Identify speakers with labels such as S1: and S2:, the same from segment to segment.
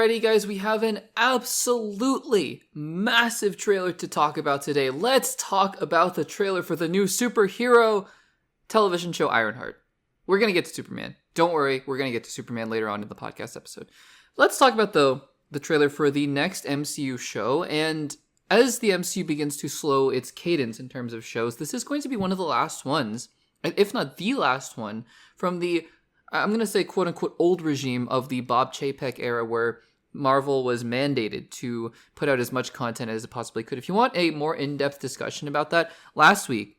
S1: Alrighty, guys, we have an absolutely massive trailer to talk about today. Let's talk about the trailer for the new superhero television show Ironheart. We're going to get to Superman. Don't worry, we're going to get to Superman later on in the podcast episode. Let's talk about, though, the trailer for the next MCU show. And as the MCU begins to slow its cadence in terms of shows, this is going to be one of the last ones, if not the last one, from the, I'm going to say, quote-unquote, old regime of the Bob Chapek era, where Marvel was mandated to put out as much content as it possibly could. If you want a more in-depth discussion about that, last week,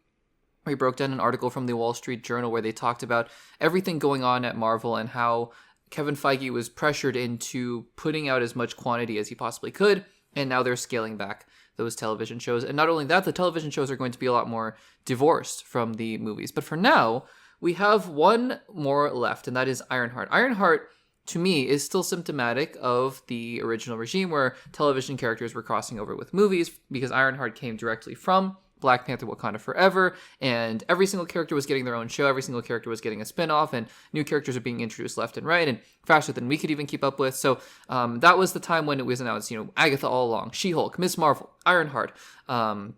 S1: we broke down an article from the Wall Street Journal where they talked about everything going on at Marvel and how Kevin Feige was pressured into putting out as much quantity as he possibly could, and now they're scaling back those television shows. And not only that, the television shows are going to be a lot more divorced from the movies. But for now, we have one more left, and that is Ironheart. Ironheart, to me, is still symptomatic of the original regime where television characters were crossing over with movies, because Ironheart came directly from Black Panther Wakanda Forever, and every single character was getting their own show, every single character was getting a spin-off, and new characters are being introduced left and right, and faster than we could even keep up with. So that was the time when it was announced, Agatha all along, She-Hulk, Miss Marvel, Ironheart, and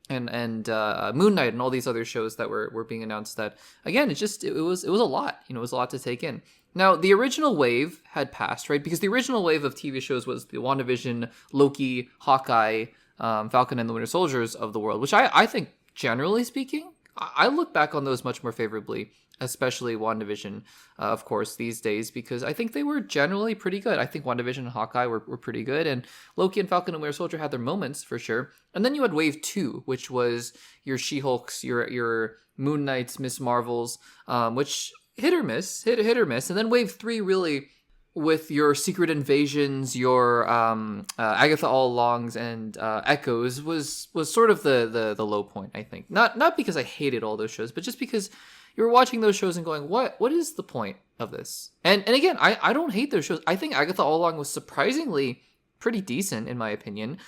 S1: Moon Knight, and all these other shows that were being announced. That, again, it was a lot. It was a lot to take in. Now, the original wave had passed, right? Because the original wave of TV shows was the WandaVision, Loki, Hawkeye, Falcon and the Winter Soldiers of the world, which I think, generally speaking, I look back on those much more favorably, especially WandaVision, of course, these days, because I think they were generally pretty good. I think WandaVision and Hawkeye were pretty good, and Loki and Falcon and Winter Soldier had their moments, for sure. And then you had Wave 2, which was your She-Hulks, your Moon Knights, Miss Marvels, which hit or miss. And then Wave 3 really, with your Secret Invasions, your Agatha All Alongs, and Echoes, was sort of the low point, I think. Not because I hated all those shows, but just because you were watching those shows and going, what is the point of this? And again, I don't hate those shows. I think Agatha All Along was surprisingly pretty decent, in my opinion.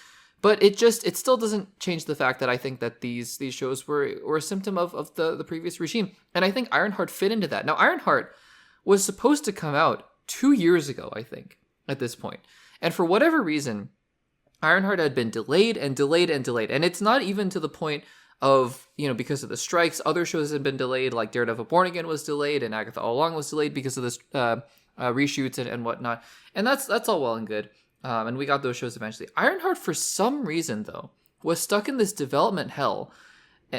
S1: But it still doesn't change the fact that I think that these shows were a symptom of the previous regime. And I think Ironheart fit into that. Now, Ironheart was supposed to come out 2 years ago, I think, at this point. And for whatever reason, Ironheart had been delayed and delayed and delayed. And it's not even to the point of, because of the strikes. Other shows had been delayed, like Daredevil Born Again was delayed, and Agatha All Along was delayed because of this reshoots and whatnot. And that's all well and good. And we got those shows eventually. Ironheart, for some reason, though, was stuck in this development hell.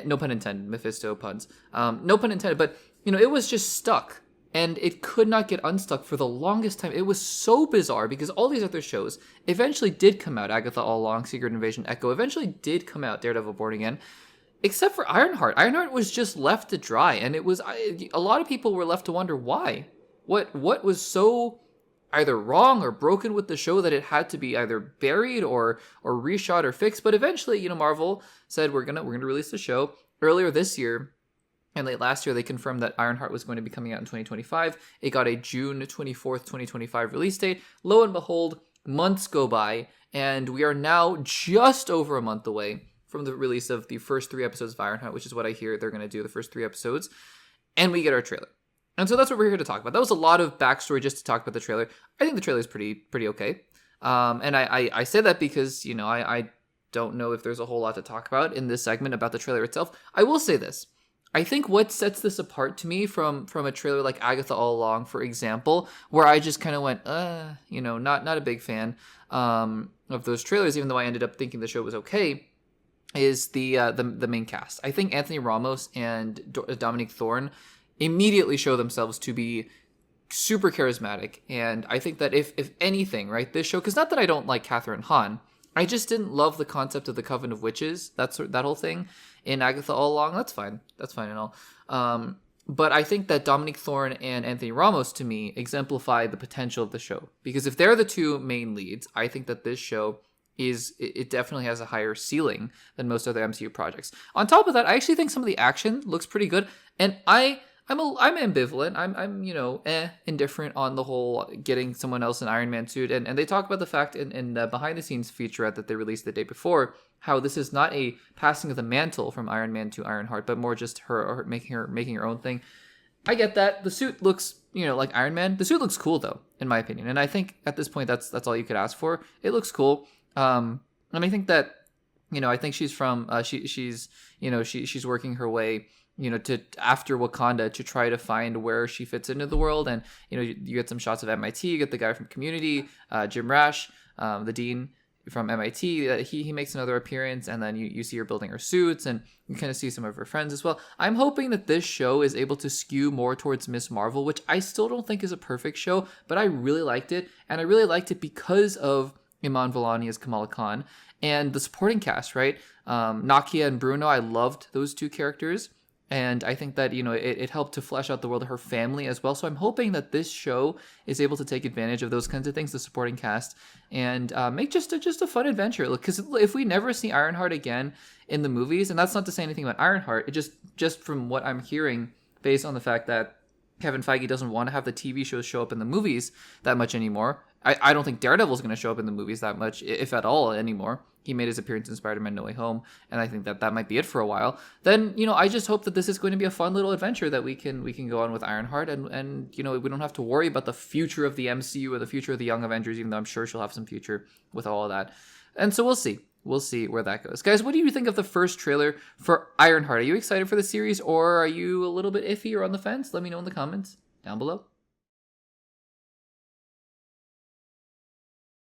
S1: No pun intended, Mephisto puns. No pun intended, but, it was just stuck. And it could not get unstuck for the longest time. It was so bizarre because all these other shows eventually did come out. Agatha All Along, Secret Invasion, Echo eventually did come out. Daredevil Born Again. Except for Ironheart. Ironheart was just left to dry. And it was, a lot of people were left to wonder why. What was so either wrong or broken with the show that it had to be either buried or reshot or fixed. But eventually, Marvel said, we're gonna release the show. Earlier this year, and late last year, they confirmed that Ironheart was going to be coming out in 2025. It got a June 24th, 2025 release date. Lo and behold, months go by, and we are now just over a month away from the release of the first 3 episodes of Ironheart, which is what I hear they're going to do, the first 3 episodes. And we get our trailer. And so that's what we're here to talk about. That was a lot of backstory just to talk about the trailer. I think the trailer is pretty okay. And I say that because, I don't know if there's a whole lot to talk about in this segment about the trailer itself. I will say this. I think what sets this apart to me from a trailer like Agatha All Along, for example, where I just kind of went, not a big fan of those trailers, even though I ended up thinking the show was okay, is the main cast. I think Anthony Ramos and Dominique Thorne immediately show themselves to be super charismatic, and I think that if anything, right, this show, because not that I don't like Catherine Hahn, I just didn't love the concept of the Coven of Witches, that whole thing in Agatha All Along. That's fine and all. But I think that Dominique Thorne and Anthony Ramos, to me, exemplify the potential of the show. Because if they're the 2 main leads, I think that this show it definitely has a higher ceiling than most other MCU projects. On top of that, I actually think some of the action looks pretty good. And I'm ambivalent. I'm indifferent on the whole getting someone else an Iron Man suit. And they talk about the fact in the behind the scenes featurette that they released the day before, how this is not a passing of the mantle from Iron Man to Ironheart, but more just her making her own thing. I get that. The suit looks, like Iron Man. The suit looks cool though, in my opinion. And I think at this point, that's all you could ask for. It looks cool. And I think that, I think she's from, she's working her way, to after Wakanda to try to find where she fits into the world. And, you get some shots of MIT, you get the guy from Community, Jim Rash, the dean from MIT, he makes another appearance, and then you see her building her suits, and you kind of see some of her friends as well. I'm hoping that this show is able to skew more towards Miss Marvel, which I still don't think is a perfect show, but I really liked it, and I really liked it because of Iman Vellani as Kamala Khan, and the supporting cast, right? Nakia and Bruno, I loved those two characters. And I think that, it helped to flesh out the world of her family as well. So I'm hoping that this show is able to take advantage of those kinds of things, the supporting cast, and make just a fun adventure. Because if we never see Ironheart again in the movies, and that's not to say anything about Ironheart, it just from what I'm hearing, based on the fact that Kevin Feige doesn't want to have the TV shows show up in the movies that much anymore. I don't think Daredevil is going to show up in the movies that much, if at all, anymore. He made his appearance in Spider-Man No Way Home, and I think that might be it for a while. Then, I just hope that this is going to be a fun little adventure that we can go on with Ironheart, and we don't have to worry about the future of the MCU or the future of the Young Avengers, even though I'm sure she'll have some future with all of that. And so we'll see. We'll see where that goes. Guys, what do you think of the first trailer for Ironheart? Are you excited for the series, or are you a little bit iffy or on the fence? Let me know in the comments down below.